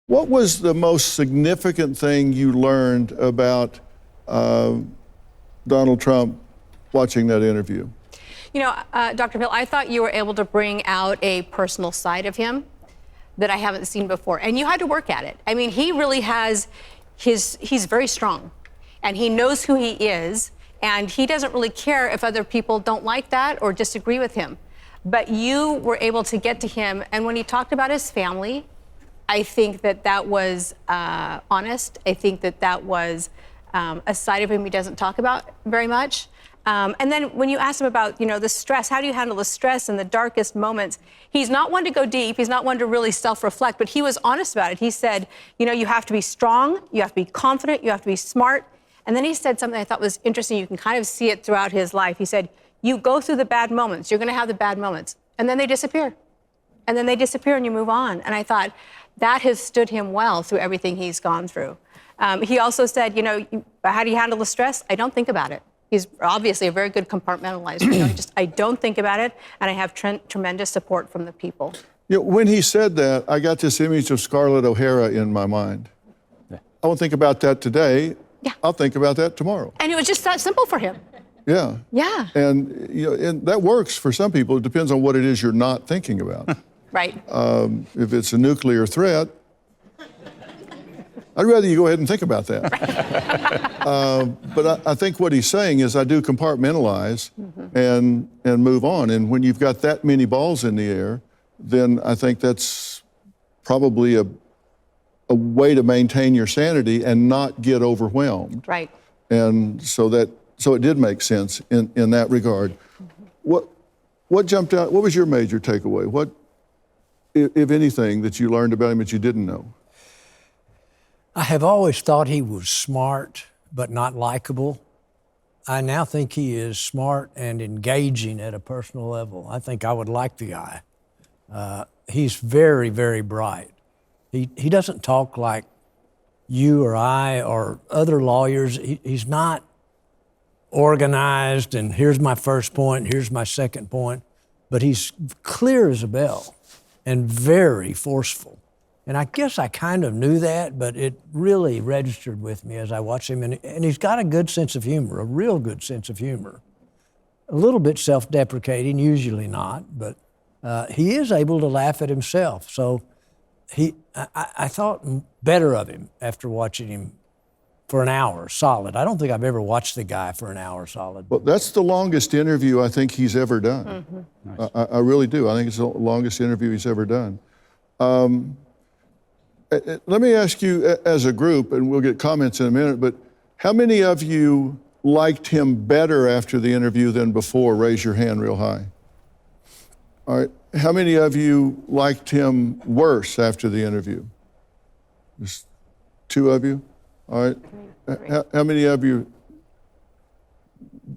What was the most significant thing you learned about Donald Trump watching that interview? You know, Dr. Phil, I thought you were able to bring out a personal side of him that I haven't seen before. And you had to work at it. I mean, he really has he's very strong. And he knows who he is. And he doesn't really care if other people don't like that or disagree with him. But you were able to get to him. And when he talked about his family, I think that was honest. I think that was a side of him he doesn't talk about very much. And then when you ask him about, you know, the stress, how do you handle the stress in the darkest moments? He's not one to go deep. He's not one to really self-reflect, but he was honest about it. He said, you know, you have to be strong, you have to be confident, you have to be smart. And then he said something I thought was interesting. You can kind of see it throughout his life. He said, you go through the bad moments. You're going to have the bad moments. And then they disappear. And then they disappear and you move on. And I thought that has stood him well through everything he's gone through. He also said, you know, how do you handle the stress? I don't think about it. He's obviously a very good compartmentalizer. You know, I don't think about it, and I have tremendous support from the people. You know, when he said that, I got this image of Scarlett O'Hara in my mind. I won't think about that today. Yeah. I'll think about that tomorrow. And it was just that simple for him. Yeah. Yeah. And, you know, and that works for some people. It depends on what it is you're not thinking about. Right. If it's a nuclear threat, I'd rather you go ahead and think about that. But I think what he's saying is I do compartmentalize and move on. And when you've got that many balls in the air, then I think that's probably a way to maintain your sanity and not get overwhelmed. Right. And so it did make sense in that regard. What jumped out? What was your major takeaway? What, if anything, that you learned about him that you didn't know? I have always thought he was smart, but not likable. I now think he is smart and engaging at a personal level. I think I would like the guy. He's very, very bright. He doesn't talk like you or I or other lawyers. He's not organized and here's my first point, here's my second point, but he's clear as a bell and very forceful. And I guess I kind of knew that, but it really registered with me as I watched him. And he's got a good sense of humor, a real good sense of humor. A little bit self-deprecating, usually not, but he is able to laugh at himself. So I thought better of him after watching him for an hour solid. I don't think I've ever watched the guy for an hour solid. Well, that's the longest interview I think he's ever done. Nice. I really do. I think it's the longest interview he's ever done. Let me ask you as a group, and we'll get comments in a minute, but how many of you liked him better after the interview than before? Raise your hand real high. All right. How many of you liked him worse after the interview? Just two of you? All right. How many of you,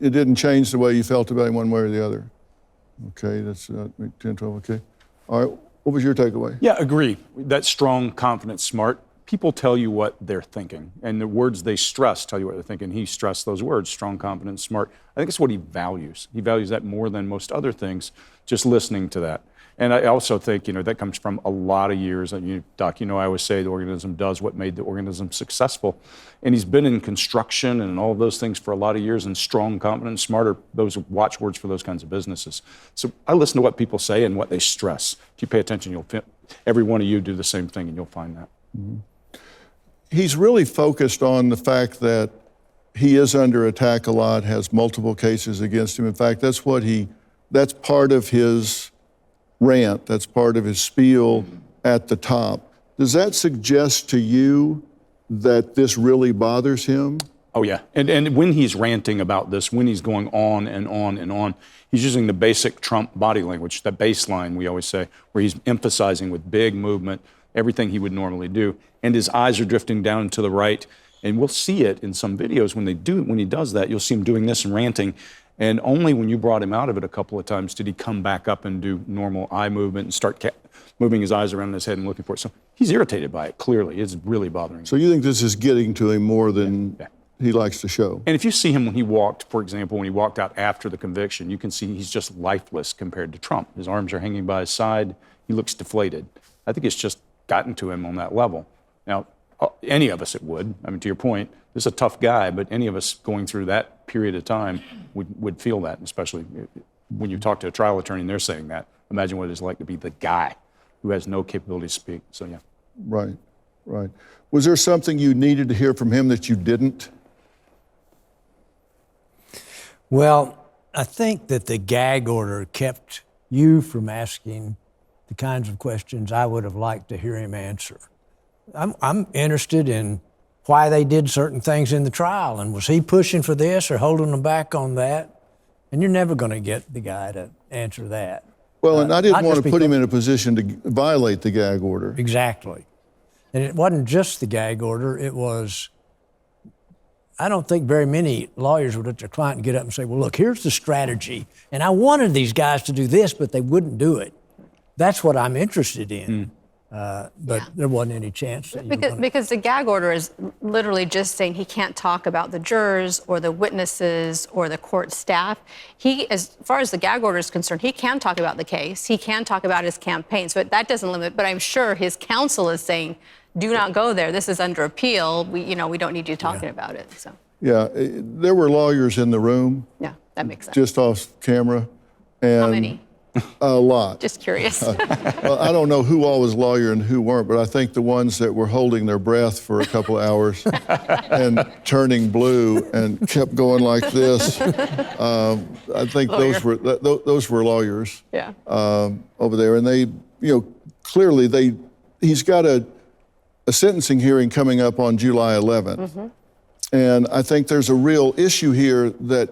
it didn't change the way you felt about him one way or the other? Okay, that's 10, 12, okay. All right. What was your takeaway? Yeah, agree. That's strong, confident, smart. People tell you what they're thinking, and the words they stress tell you what they're thinking. He stressed those words, strong, confident, smart. I think it's what he values. He values that more than most other things, just listening to that. And I also think, you know, that comes from a lot of years. And Doc, you know, I always say the organism does what made the organism successful. And he's been in construction and all of those things for a lot of years, and strong, confident, smart are those watchwords for those kinds of businesses. So I listen to what people say and what they stress. If you pay attention, every one of you do the same thing and you'll find that. Mm-hmm. He's really focused on the fact that he is under attack a lot, has multiple cases against him. In fact, that's part of his rant, that's part of his spiel at the top. Does that suggest to you that this really bothers him? Oh, yeah. And when he's ranting about this, when he's going on and on and on, he's using the basic Trump body language, that baseline we always say, where he's emphasizing with big movement everything he would normally do. And his eyes are drifting down to the right. And we'll see it in some videos when he does that, you'll see him doing this and ranting. And only when you brought him out of it a couple of times did he come back up and do normal eye movement and start moving his eyes around his head and looking for it. So he's irritated by it, clearly. It's really bothering him. So you think this is getting to him more than he likes to show? And if you see him when he walked, for example, when he walked out after the conviction, you can see he's just lifeless compared to Trump. His arms are hanging by his side. He looks deflated. I think it's just gotten to him on that level. Now, any of us it would. I mean, to your point, this is a tough guy, but any of us going through that period of time would feel that, especially when you talk to a trial attorney and they're saying that. Imagine what it's like to be the guy who has no capability to speak. So, yeah. Right, right. Was there something you needed to hear from him that you didn't? Well, I think that the gag order kept you from asking the kinds of questions I would have liked to hear him answer. I'm interested in why they did certain things in the trial, and was he pushing for this or holding them back on that? And you're never going to get the guy to answer that. Well, and I didn't not want just to put him because- in a position to violate the gag order. Exactly. And it wasn't just the gag order, it was, I don't think very many lawyers would let their client get up and say, well, look, here's the strategy, and I wanted these guys to do this, but they wouldn't do it. That's what I'm interested in. But there wasn't any chance that you were gonna... Because the gag order is literally just saying he can't talk about the jurors or the witnesses or the court staff. He, as far as the gag order is concerned, he can talk about the case. He can talk about his campaign. So that doesn't limit. But I'm sure his counsel is saying, do not go there. This is under appeal. We don't need you talking about it. So. Yeah, there were lawyers in the room. Yeah, that makes sense. Just off camera. And How many? A lot. Just curious. Well, I don't know who all was lawyer and who weren't, but I think the ones that were holding their breath for a couple of hours and turning blue and kept going like this, I think those were lawyers. Yeah. Over there, and they, clearly he's got a sentencing hearing coming up on July 11th, and I think there's a real issue here that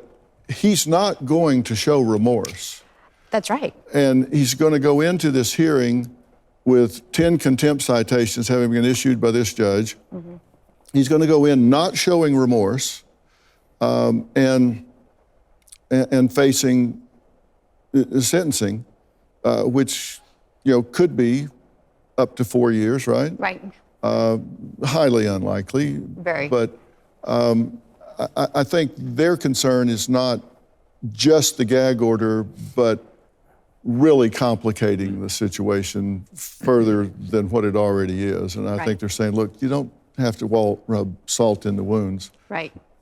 he's not going to show remorse. That's right. And he's going to go into this hearing with 10 contempt citations having been issued by this judge. He's going to go in not showing remorse and facing sentencing, which could be up to 4 years, right? Right. Highly unlikely. Very. But I think their concern is not just the gag order, but really complicating the situation further than what it already is. And I think they're saying, look, you don't have to rub salt in the wounds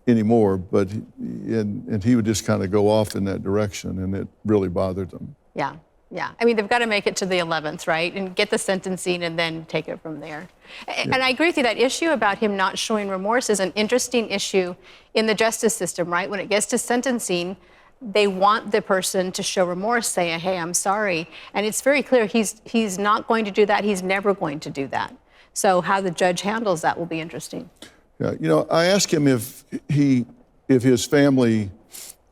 anymore, but and he would just kind of go off in that direction, and it really bothered them. Yeah. Yeah, I mean, they've got to make it to the 11th, right? And get the sentencing and then take it from there. And I agree with you, that issue about him not showing remorse is an interesting issue in the justice system, right? When it gets to sentencing, they want the person to show remorse, saying, hey, I'm sorry. And it's very clear he's not going to do that. He's never going to do that. So how the judge handles that will be interesting. Yeah, I asked him if his family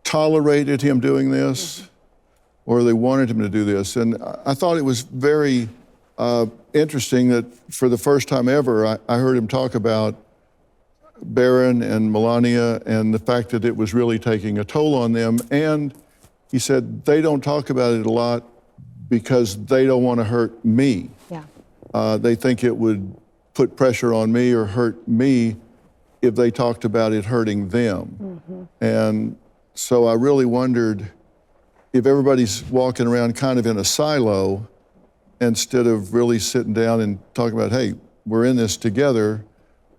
tolerated him doing this, or they wanted him to do this. And I thought it was very interesting that for the first time ever, I heard him talk about Barron and Melania and the fact that it was really taking a toll on them. And he said they don't talk about it a lot because they don't want to hurt me. Yeah. They think it would put pressure on me or hurt me if they talked about it hurting them. And so I really wondered if everybody's walking around kind of in a silo instead of really sitting down and talking about, hey, we're in this together,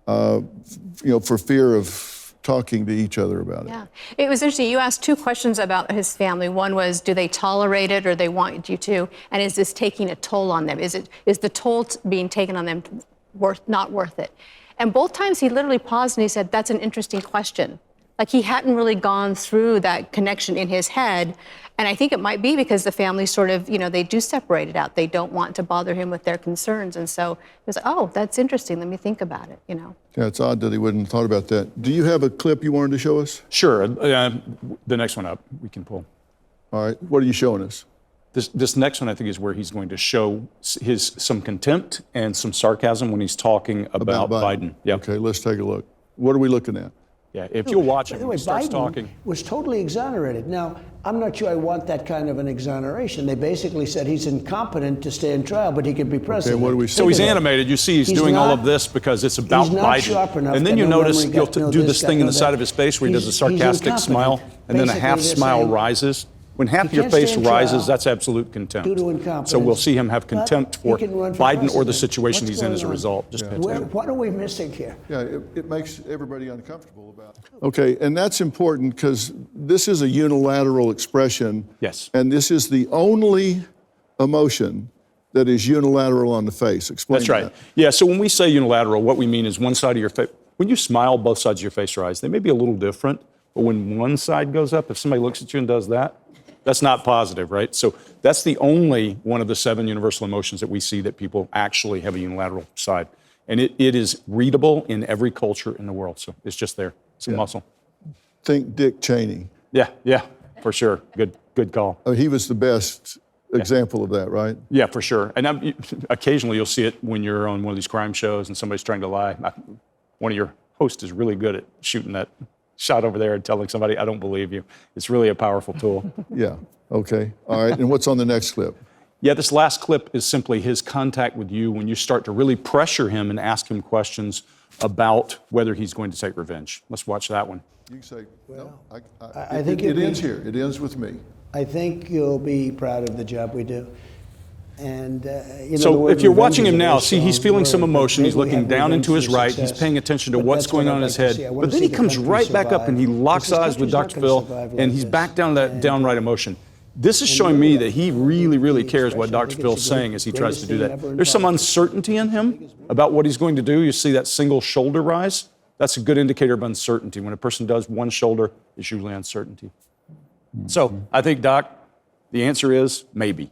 for fear of talking to each other about it. Yeah, it was interesting. You asked two questions about his family. One was, do they tolerate it or they want you to? And is this taking a toll on them? Is the toll being taken on them not worth it? And both times he literally paused and he said, that's an interesting question. Like he hadn't really gone through that connection in his head. And I think it might be because the family sort of, they do separate it out. They don't want to bother him with their concerns. And so he was like, oh, that's interesting. Let me think about it, Yeah, it's odd that he wouldn't have thought about that. Do you have a clip you wanted to show us? Sure. The next one up, we can pull. All right. What are you showing us? This next one, I think, is where he's going to show some contempt and some sarcasm when he's talking about Biden. Yeah. Okay, let's take a look. What are we looking at? Yeah, if you'll watch By him the when way, he starts Biden talking. was totally exonerated. Now, I'm not sure I want that kind of an exoneration. They basically said he's incompetent to stand trial, but he could be president. what do we So he's animated. You see he's doing all of this because it's about he's not Biden. sharp enough And then to you know notice when we he'll got to know do this this guy, thing in know the side that. of his face where he does a He's sarcastic incompetent. smile, and then a Basically, half they're smile saying rises. When half He your can't face stand rises, trial that's absolute contempt. due to incompetence, So we'll see him have but contempt he for can run for Biden or the president. situation What's he's in as a going on? result. Just pay attention. What are we missing here? Yeah, it makes everybody uncomfortable about it. Okay, and that's important because this is a unilateral expression. Yes. And this is the only emotion that is unilateral on the face. Explain That's right. that. Yeah, so when we say unilateral, what we mean is one side of your face. When you smile, both sides of your face rise. They may be a little different, but when one side goes up, if somebody looks at you and does that, that's not positive, right? So that's the only one of the 7 universal emotions that we see that people actually have a unilateral side. And it is readable in every culture in the world. So it's just there. It's a muscle. Think Dick Cheney. Yeah, for sure. Good call. He was the best example of that, right? Yeah, for sure. And occasionally you'll see it when you're on one of these crime shows and somebody's trying to lie. One of your hosts is really good at shooting that shot over there and telling somebody, I don't believe you. It's really a powerful tool. Yeah, okay. All right, and what's on the next clip? Yeah, this last clip is simply his contact with you when you start to really pressure him and ask him questions about whether he's going to take revenge. Let's watch that one. You can say, no, I think it ends here. It ends with me. I think you'll be proud of the job we do. And the So word if you're revenge watching is him a now, very see, he's strong feeling some word, but emotion. He's maybe we looking have down revenge into his for right. success. He's paying attention to But what's that's what going I'd on in like his to head. see. I wanna But then see he the comes country right back up and he survive. locks This eyes with country's not Dr. gonna Phil, survive and like he's this. back down to that And, downright emotion. This is showing me that he really cares what Dr. Phil's saying as he tries to do that. There's some uncertainty in him about what he's going to do. You see that single shoulder rise? That's a good indicator of uncertainty. When a person does one shoulder, it's usually uncertainty. So I think, Doc, the answer is maybe.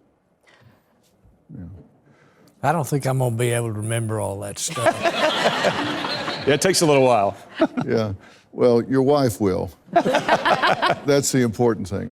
I don't think I'm going to be able to remember all that stuff. Yeah, it takes a little while. Yeah, well, your wife will. That's the important thing.